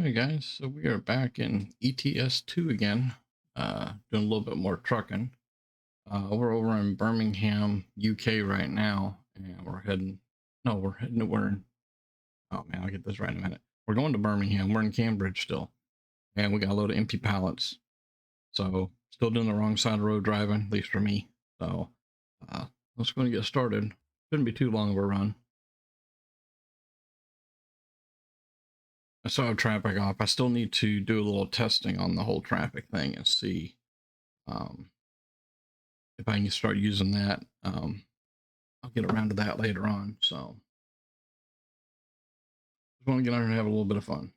Hey guys, so we are back in ETS2 again, doing a little bit more trucking. We're over in Birmingham, UK right now, and oh man, I'll get this right in a minute. We're going to Birmingham, we're in Cambridge still, and we got a load of empty pallets. So, still doing the wrong side of the road driving, at least for me. So, uh, let's go and get started. Shouldn't be too long of a run. I still have traffic off. I still need to do a little testing on the whole traffic thing and see. Um, if I can start using that. I'll get around to that later on. So just want to get on here and have a little bit of fun.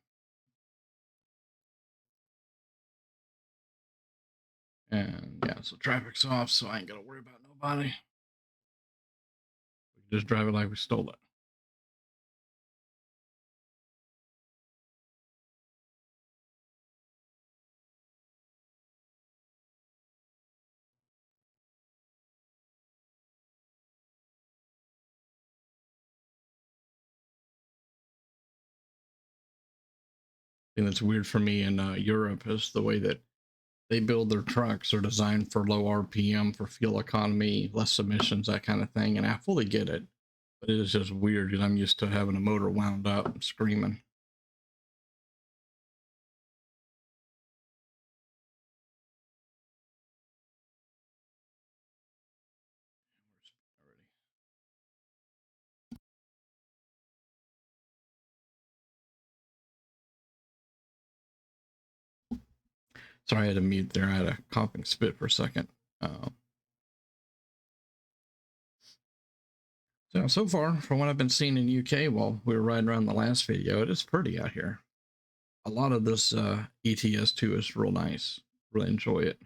And yeah, so traffic's off, so I ain't got to worry about nobody. We can just drive it like we stole it. And it's weird for me in Europe is the way that they build their trucks are designed for low RPM, for fuel economy, less emissions, that kind of thing. And I fully get it, but it is just weird because I'm used to having a motor wound up and screaming. Sorry, I had to mute there. I had a coughing spit for a second. So far, from what I've been seeing in UK while we were riding around the last video, it is pretty out here. A lot of this ETS2 is real nice. Really enjoy it.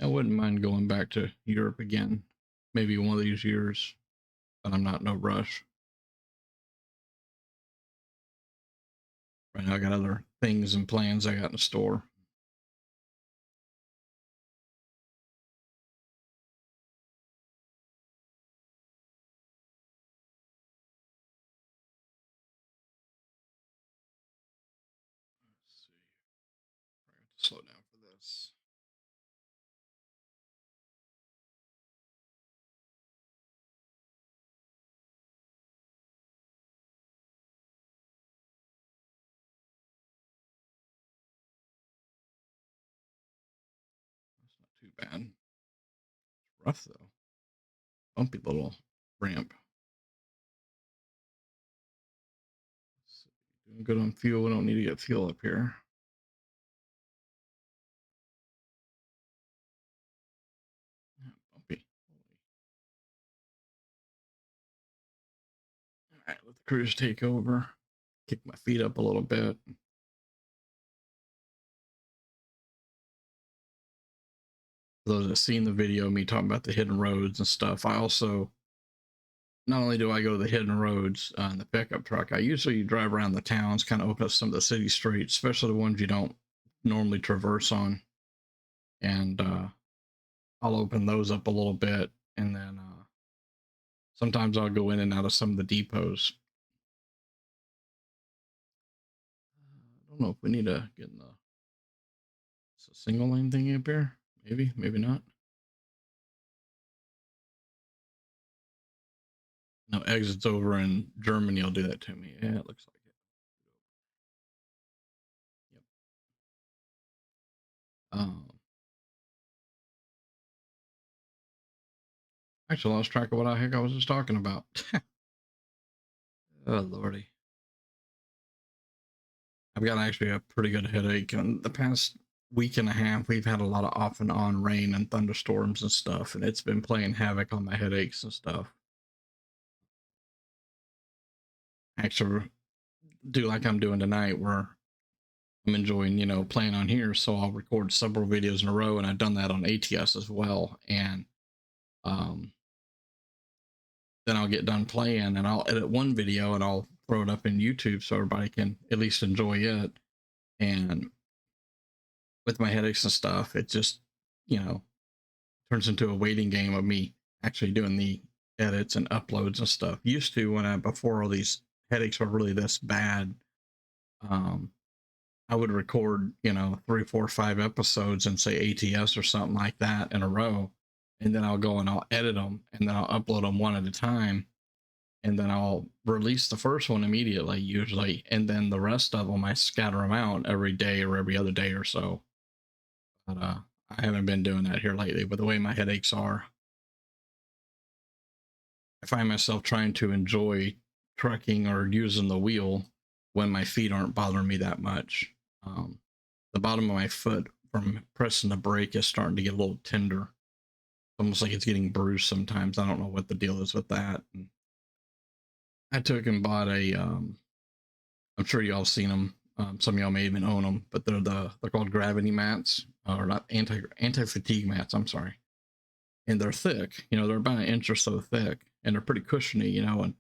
I wouldn't mind going back to Europe again, maybe one of these years, but I'm not in no rush. Right now, I got other things and plans I got in store. Let's see. I have to slow down for this. That's not too bad. It's rough though. Bumpy little ramp. Doing good on fuel. We don't need to get fuel up here. Bumpy. All right, let the cruise take over. Kick my feet up a little bit. For those that seen the video, me talking about the hidden roads and stuff, I also, not only do I go to the hidden roads in the pickup truck, I usually drive around the towns, kind of open up some of the city streets, especially the ones you don't normally traverse on. And I'll open those up a little bit. And then sometimes I'll go in and out of some of the depots. I don't know if we need to get in the single lane thing up here. Maybe, maybe not. No, exits over in Germany will do that to me. Yeah, it looks like it. Yep. Actually lost track of what the heck I was just talking about. Oh, lordy. I've got actually a pretty good headache. And the past week and a half, we've had a lot of off and on rain and thunderstorms and stuff, and it's been playing havoc on my headaches and stuff. Actually, do like I'm doing tonight, where I'm enjoying, playing on here. So I'll record several videos in a row, and I've done that on ATS as well. And um, then I'll get done playing, and I'll edit one video, and I'll throw it up in YouTube so everybody can at least enjoy it. And with my headaches and stuff, it just, you know, turns into a waiting game of me actually doing the edits and uploads and stuff. Used to, when I, before all these headaches were really this bad, um, I would record, 3, 4, 5 episodes and say ATS or something like that in a row. And then I'll go and I'll edit them and then I'll upload them one at a time. And then I'll release the first one immediately, usually. And then the rest of them, I scatter them out every day or every other day or so. But I haven't been doing that here lately. But the way my headaches are, I find myself trying to enjoy trucking or using the wheel when my feet aren't bothering me that much. The bottom of my foot from pressing the brake is starting to get a little tender, almost like it's getting bruised sometimes. I don't know what the deal is with that. And I took and bought a, I'm sure y'all seen them. Some of y'all may even own them, but they're called gravity mats, or not, anti fatigue mats. I'm sorry, and they're thick. They're about an inch or so thick, and they're pretty cushiony. And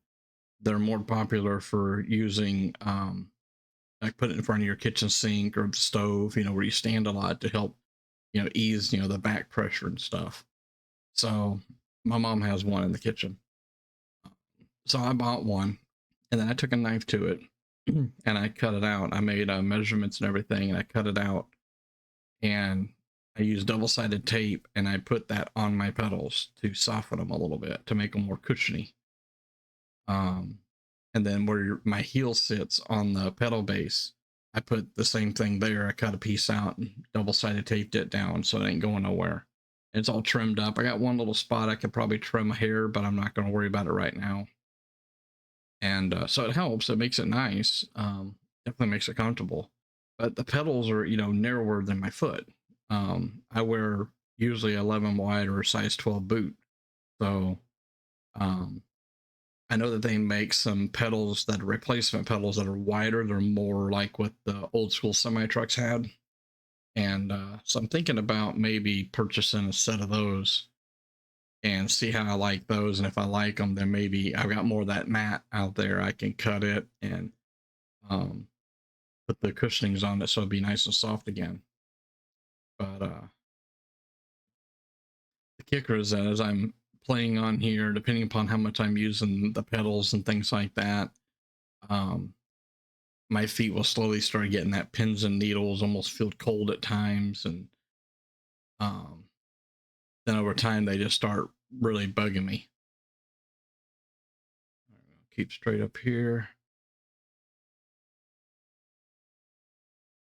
they're more popular for using, like put it in front of your kitchen sink or the stove. Where you stand a lot to help, ease the back pressure and stuff. So my mom has one in the kitchen, so I bought one, and then I took a knife to it and I cut it out. I made measurements and everything, and I cut it out, and I used double-sided tape, and I put that on my pedals to soften them a little bit to make them more cushiony. And then where my heel sits on the pedal base, I put the same thing there. I cut a piece out and double-sided taped it down so it ain't going nowhere. It's all trimmed up. I got one little spot I could probably trim a hair, but I'm not going to worry about it right now. And so it helps. It makes it nice. Definitely makes it comfortable. But the pedals are, narrower than my foot. I wear usually 11 wide or a size 12 boot. So I know that they make some pedals that are replacement pedals that are wider. They're more like what the old school semi trucks had. And so I'm thinking about maybe purchasing a set of those and see how I like those. And if I like them, then maybe I've got more of that mat out there. I can cut it and put the cushionings on it so it'd be nice and soft again. But the kicker is that as I'm playing on here, depending upon how much I'm using the pedals and things like that, my feet will slowly start getting that pins and needles, almost feel cold at times. And then over time, they just start really bugging me. Keep straight up here.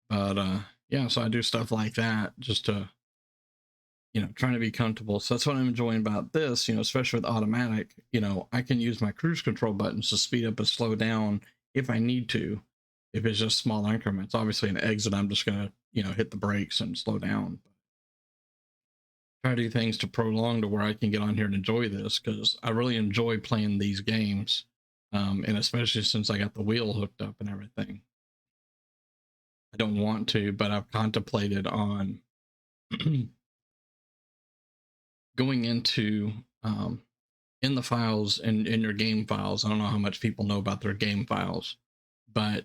But yeah, so I do stuff like that just to, trying to be comfortable. So that's what I'm enjoying about this, especially with automatic. I can use my cruise control buttons to speed up and slow down if I need to, if it's just small increments. Obviously, in exit, I'm just going to, hit the brakes and slow down. Try to do things to prolong to where I can get on here and enjoy this, because I really enjoy playing these games. And especially since I got the wheel hooked up and everything. I don't want to, but I've contemplated on going into in the files and in your game files. I don't know how much people know about their game files, but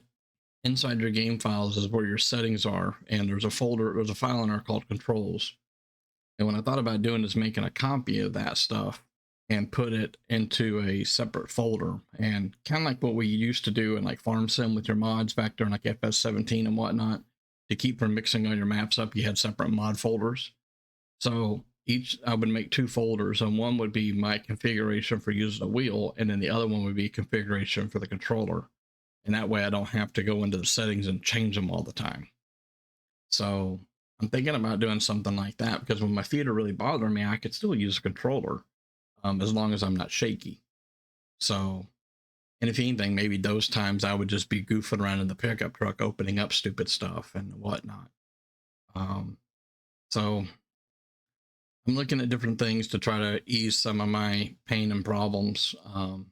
inside your game files is where your settings are, and there's a file in there called controls. And what I thought about doing is making a copy of that stuff and put it into a separate folder, and kind of like what we used to do in like Farm Sim with your mods back there in like FS17 and whatnot. To keep from mixing all your maps up, you had separate mod folders. So I would make 2 folders, and one would be my configuration for using a wheel, and then the other one would be configuration for the controller. And that way I don't have to go into the settings and change them all the time. So I'm thinking about doing something like that, because when my feet are really bothering me, I could still use a controller, as long as I'm not shaky. So, and if anything, maybe those times I would just be goofing around in the pickup truck, opening up stupid stuff and whatnot. So I'm looking at different things to try to ease some of my pain and problems. And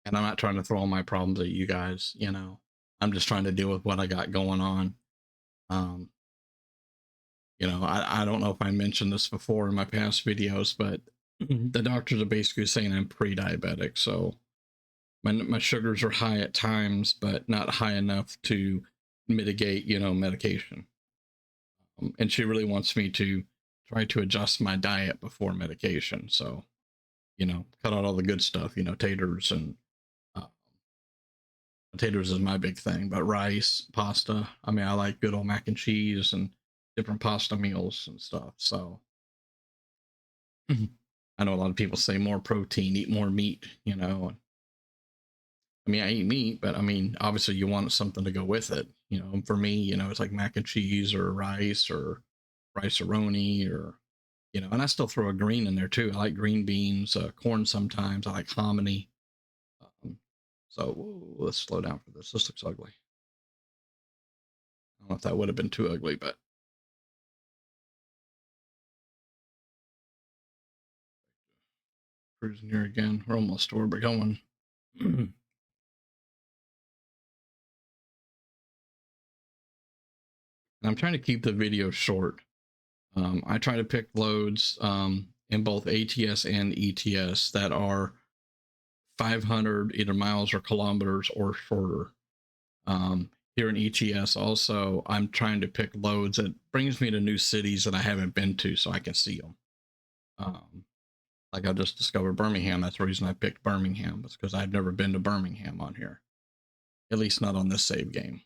I'm not trying to throw all my problems at you guys, I'm just trying to deal with what I got going on. I don't know if I mentioned this before in my past videos, but the doctors are basically saying I'm pre-diabetic. So my sugars are high at times, but not high enough to mitigate, medication. And she really wants me to try to adjust my diet before medication. So, cut out all the good stuff, taters and uh, potatoes is my big thing, but rice, pasta. I mean, I like good old mac and cheese and different pasta meals and stuff. So, I know a lot of people say more protein, eat more meat, I mean, I eat meat, but I mean, obviously you want something to go with it. For me, it's like mac and cheese or rice-a-roni or, and I still throw a green in there too. I like green beans, corn sometimes. I like hominy. Um, so whoa, let's slow down for this. This looks ugly. I don't know if that would have been too ugly, but cruising here again. We're almost where we're going. And I'm trying to keep the video short. I try to pick loads in both ATS and ETS that are 500 either miles or kilometers or shorter. Here in ETS also, I'm trying to pick loads that brings me to new cities that I haven't been to so I can see them. Like I just discovered Birmingham. That's the reason I picked Birmingham. It's because I've never been to Birmingham on here, at least not on this save game.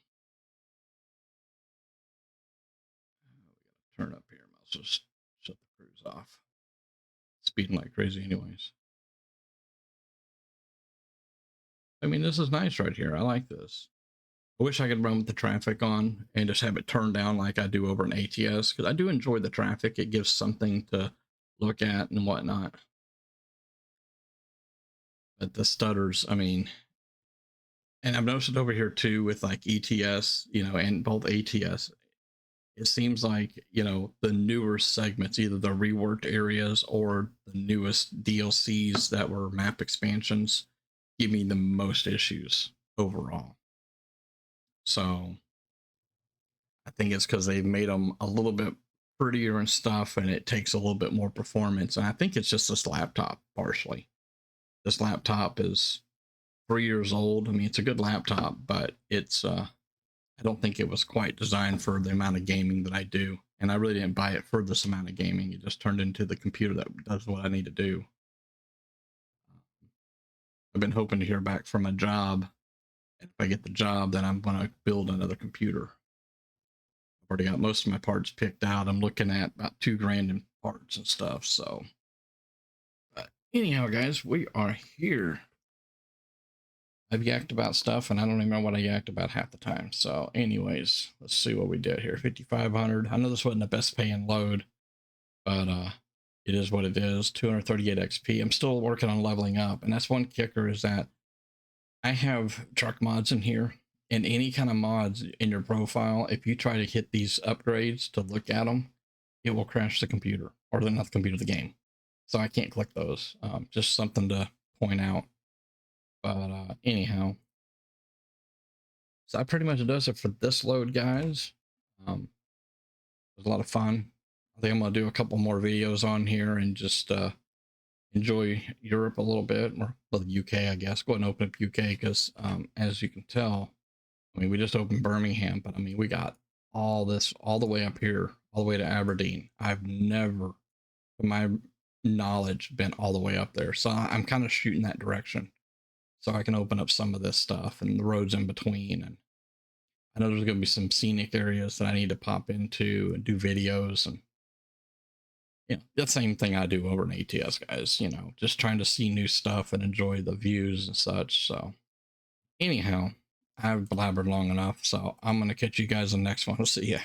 Turn up here. I'll just shut the cruise off. Speeding like crazy anyways. I mean, this is nice right here. I like this. I wish I could run with the traffic on and just have it turned down like I do over in ATS, because I do enjoy the traffic. It gives something to look at and whatnot. But the stutters, I mean, and I've noticed it over here too with like ETS, and both ATS. It seems like, the newer segments, either the reworked areas or the newest DLCs that were map expansions, give me the most issues overall. So I think it's because they've made them a little bit prettier and stuff, and it takes a little bit more performance. And I think it's just this laptop, partially. This laptop is 3 years old. I mean, it's a good laptop, but I don't think it was quite designed for the amount of gaming that I do. And I really didn't buy it for this amount of gaming. It just turned into the computer that does what I need to do. I've been hoping to hear back from a job. And if I get the job, then I'm going to build another computer. I've already got most of my parts picked out. I'm looking at about $2,000 in parts and stuff. So, but anyhow, guys, we are here. I've yacked about stuff, and I don't even know what I yacked about half the time. So, anyways, let's see what we did here. 5,500. I know this wasn't the best paying load, but it is what it is. 238 XP. I'm still working on leveling up, and that's one kicker is that I have truck mods in here, and any kind of mods in your profile, if you try to hit these upgrades to look at them, it will crash the computer, or not the computer, the game. So I can't click those. Just something to point out. But anyhow, so that pretty much does it for this load, guys. It was a lot of fun. I think I'm gonna do a couple more videos on here and just enjoy Europe a little bit, or well, the UK, I guess. Go ahead and open up UK because, as you can tell, I mean, we just opened Birmingham, but I mean, we got all this all the way up here, all the way to Aberdeen. I've never, to my knowledge, been all the way up there, so I'm kind of shooting that direction, so I can open up some of this stuff and the roads in between. And I know there's going to be some scenic areas that I need to pop into and do videos, and the same thing I do over in ATS, guys. Just trying to see new stuff and enjoy the views and such. So, anyhow, I've blabbered long enough, so I'm going to catch you guys in the next one. I'll see ya.